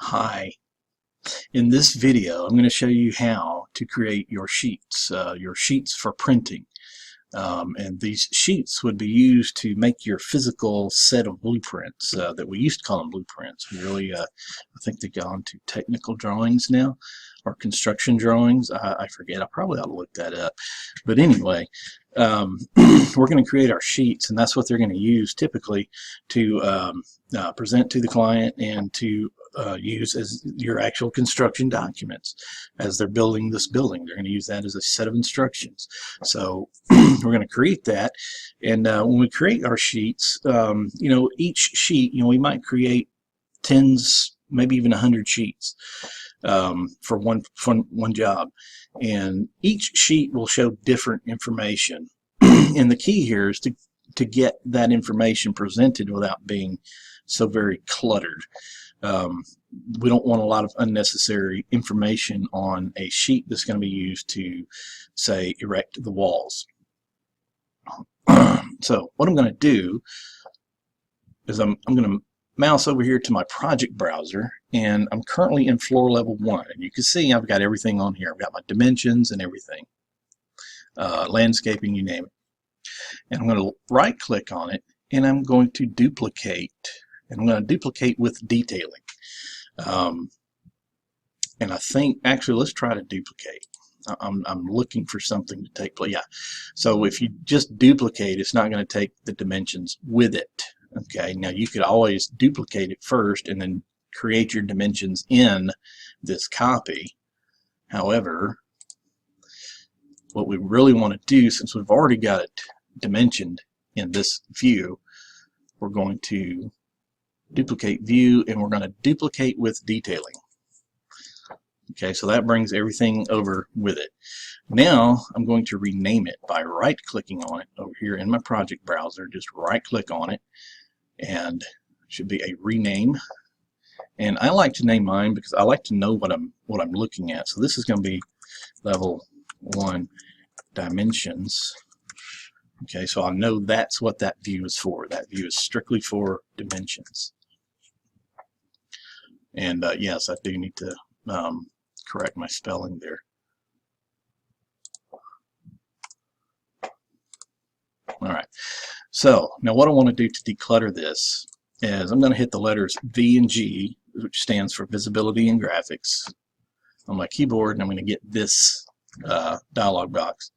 Hi. In this video, I'm going to show you how to create your sheets for printing. And these sheets would be used to make your physical set of blueprints that we used to call them blueprints. We really, I think they've gone to technical drawings now, or construction drawings. I forget. I probably ought to look that up. But anyway, we're going to create our sheets, and that's what they're going to use typically to present to the client and to use as your actual construction documents as they're building this building. They're going to use that as a set of instructions. So we're going to create that, and when we create our sheets, each sheet, we might create tens, maybe even 100 sheets for one job, and each sheet will show different information. And the key here is to get that information presented without being so very cluttered. We don't want a lot of unnecessary information on a sheet that's going to be used to, say, erect the walls. So what I'm going to do is I'm going to mouse over here to my project browser, and I'm currently in floor level 1, and you can see I've got everything on here. I've got my dimensions and everything, landscaping, you name it. And I'm going to right click on it, and I'm going to duplicate, and I'm going to duplicate with detailing. And I think, actually, let's try to duplicate. I'm looking for something to take place. Yeah. So if you just duplicate, it's not going to take the dimensions with it. Okay. Now you could always duplicate it first and then create your dimensions in this copy. However, what we really want to do, since we've already got it dimensioned in this view, we're going to duplicate view, and we're going to duplicate with detailing. Okay, so that brings everything over with it. Now I'm going to rename it by right clicking on it over here in my project browser. Just right click on it, and it should be a rename. And I like to name mine because I like to know what I'm looking at. So this is going to be level 1 dimensions. Okay, so I know that's what that view is for. That view is strictly for dimensions. And yes, I do need to correct my spelling there. All right, so now what I want to do to declutter this is I'm going to hit the letters V and G, which stands for visibility and graphics, on my keyboard, and I'm going to get this dialog box.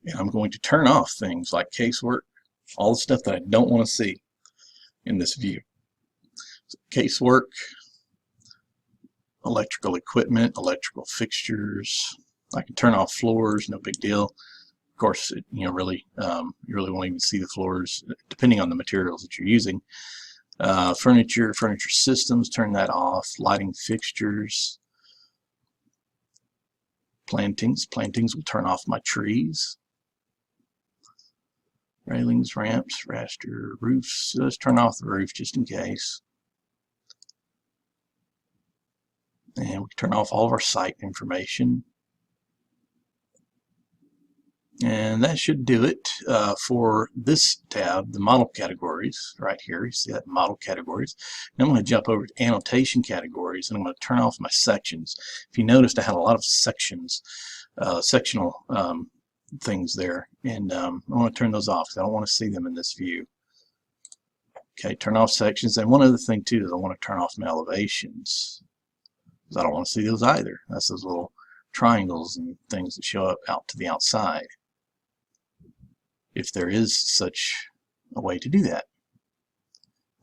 And I'm going to turn off things like casework, all the stuff that I don't want to see in this view. So casework, electrical equipment, electrical fixtures. I can turn off floors, no big deal. Of course, you really won't even see the floors, depending on the materials that you're using. Furniture systems, turn that off. Lighting fixtures. Plantings will turn off my trees. Railings, ramps, raster, roofs. Let's turn off the roof just in case. And we can turn off all of our site information. And that should do it for this tab, the model categories right here. You see that, model categories. Now I'm going to jump over to annotation categories, and I'm going to turn off my sections. If you noticed, I had a lot of sections, sectional things there, and I want to turn those off because I don't want to see them in this view. Okay, turn off sections. And one other thing too is I want to turn off my elevations, because I don't want to see those either. That's those little triangles and things that show up out to the outside, if there is such a way to do that.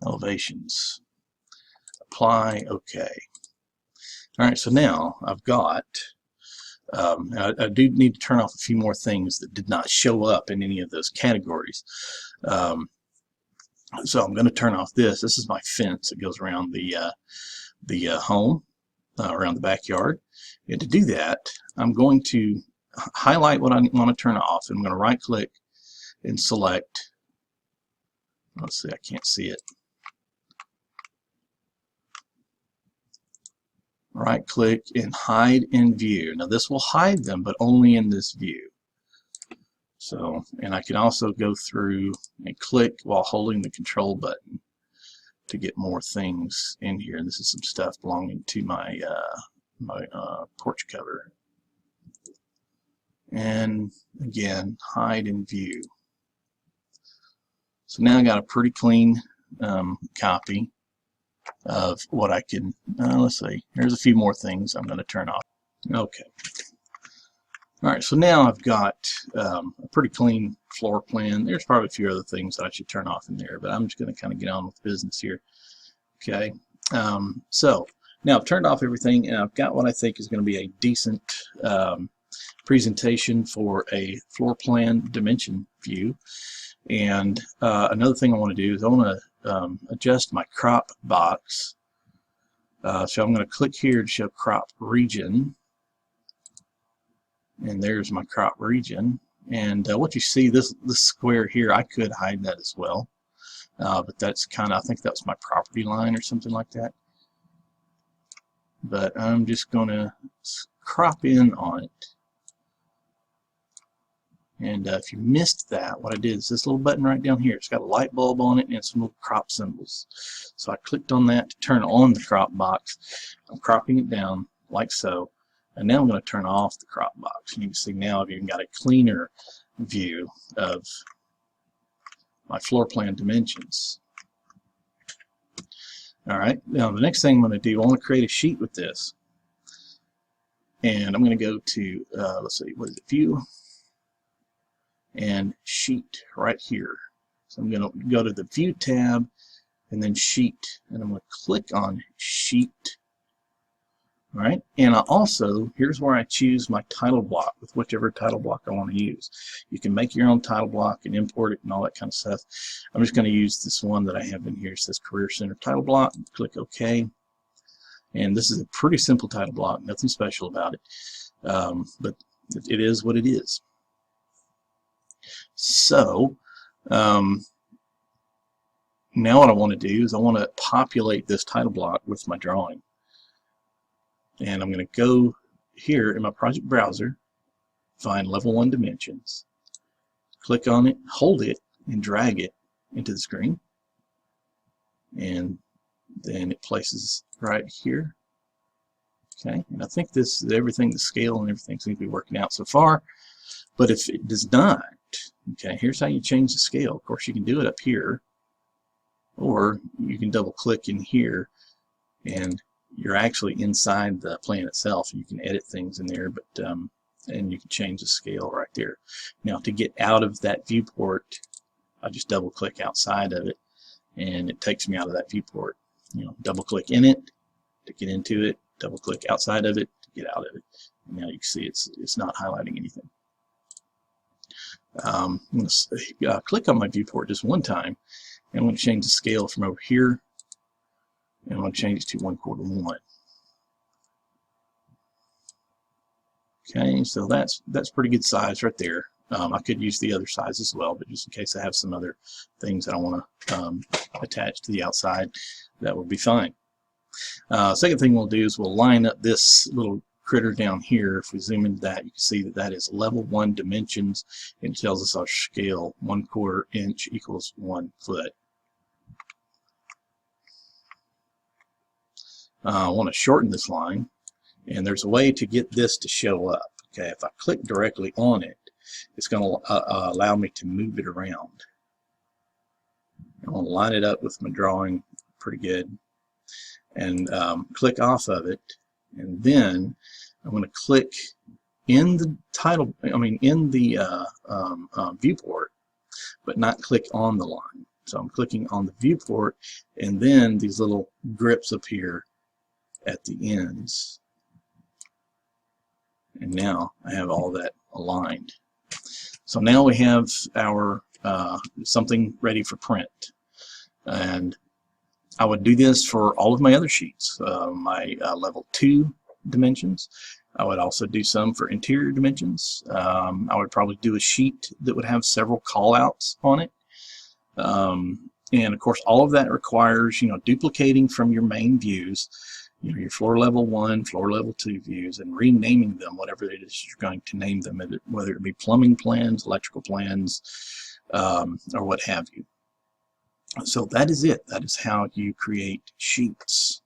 Elevations. Apply. Okay. All right, so now I've got, I do need to turn off a few more things that did not show up in any of those categories. So I'm going to turn off this. This is my fence that goes around the home, around the backyard. And to do that, I'm going to highlight what I want to turn off. And I'm going to right click and select, let's see, I can't see it. Right click and hide in view. Now this will hide them, but only in this view. So, and I can also go through and click while holding the control button to get more things in here. And this is some stuff belonging to my porch cover. And again, hide in view. So now I got a pretty clean copy of what I can, let's see, here's a few more things I'm going to turn off. Okay. Alright, so now I've got a pretty clean floor plan. There's probably a few other things that I should turn off in there, but I'm just going to kind of get on with business here. Okay, so now I've turned off everything, and I've got what I think is going to be a decent presentation for a floor plan dimension view. And another thing I want to do is I want to adjust my crop box. So I'm going to click here to show crop region. And there's my crop region. And what you see, this square here, I could hide that as well. But that's kind of, I think that's my property line or something like that. But I'm just going to crop in on it. And if you missed that, what I did is this little button right down here. It's got a light bulb on it and some little crop symbols. So I clicked on that to turn on the crop box. I'm cropping it down like so. And now I'm going to turn off the crop box. And you can see now I've even got a cleaner view of my floor plan dimensions. Alright, now the next thing I'm going to do, I want to create a sheet with this. And I'm going to go to, let's see, what is it, View? And Sheet right here. So I'm going to go to the View tab and then Sheet. And I'm going to click on Sheet. Alright, and I also, here's where I choose my title block with whichever title block I want to use. You can make your own title block and import it and all that kind of stuff. I'm just going to use this one that I have in here. It says Career Center Title Block. Click OK. And this is a pretty simple title block, nothing special about it. But it is what it is. So, now what I want to do is I want to populate this title block with my drawing. And I'm going to go here in my project browser, find level 1 dimensions, click on it, hold it, and drag it into the screen. And then it places right here. Okay, and I think this everything, the scale and everything seems to be working out so far. But if it does not, okay, here's how you change the scale. Of course, you can do it up here, or you can double click in here and you're actually inside the plan itself. You can edit things in there, but and you can change the scale right there. Now to get out of that viewport, I just double click outside of it and it takes me out of that viewport. You know, double click in it to get into it, double click outside of it to get out of it. And now you can see it's not highlighting anything. I'm going to click on my viewport just one time, and I'm going to change the scale from over here. And I'm going to change it to 1/4:1. Okay, so that's pretty good size right there. I could use the other size as well, but just in case I have some other things that I want to attach to the outside, that will be fine. Second thing we'll do is we'll line up this little critter down here. If we zoom into that, you can see that that is level 1 dimensions, and it tells us our scale 1/4 inch equals 1 foot. I want to shorten this line, and there's a way to get this to show up. Okay, if I click directly on it, it's going to allow me to move it around. I'm going to line it up with my drawing pretty good, and click off of it, and then I'm going to click in the title, in the viewport, but not click on the line. So I'm clicking on the viewport, and then these little grips appear at the ends, and now I have all that aligned. So now we have our something ready for print, and I would do this for all of my other sheets, my level 2 dimensions. I would also do some for interior dimensions. I would probably do a sheet that would have several call-outs on it. And of course all of that requires, duplicating from your main views, your floor level 1, floor level 2 views, and renaming them whatever it is you're going to name them, whether it be plumbing plans, electrical plans, or what have you. So that is it. That is how you create sheets.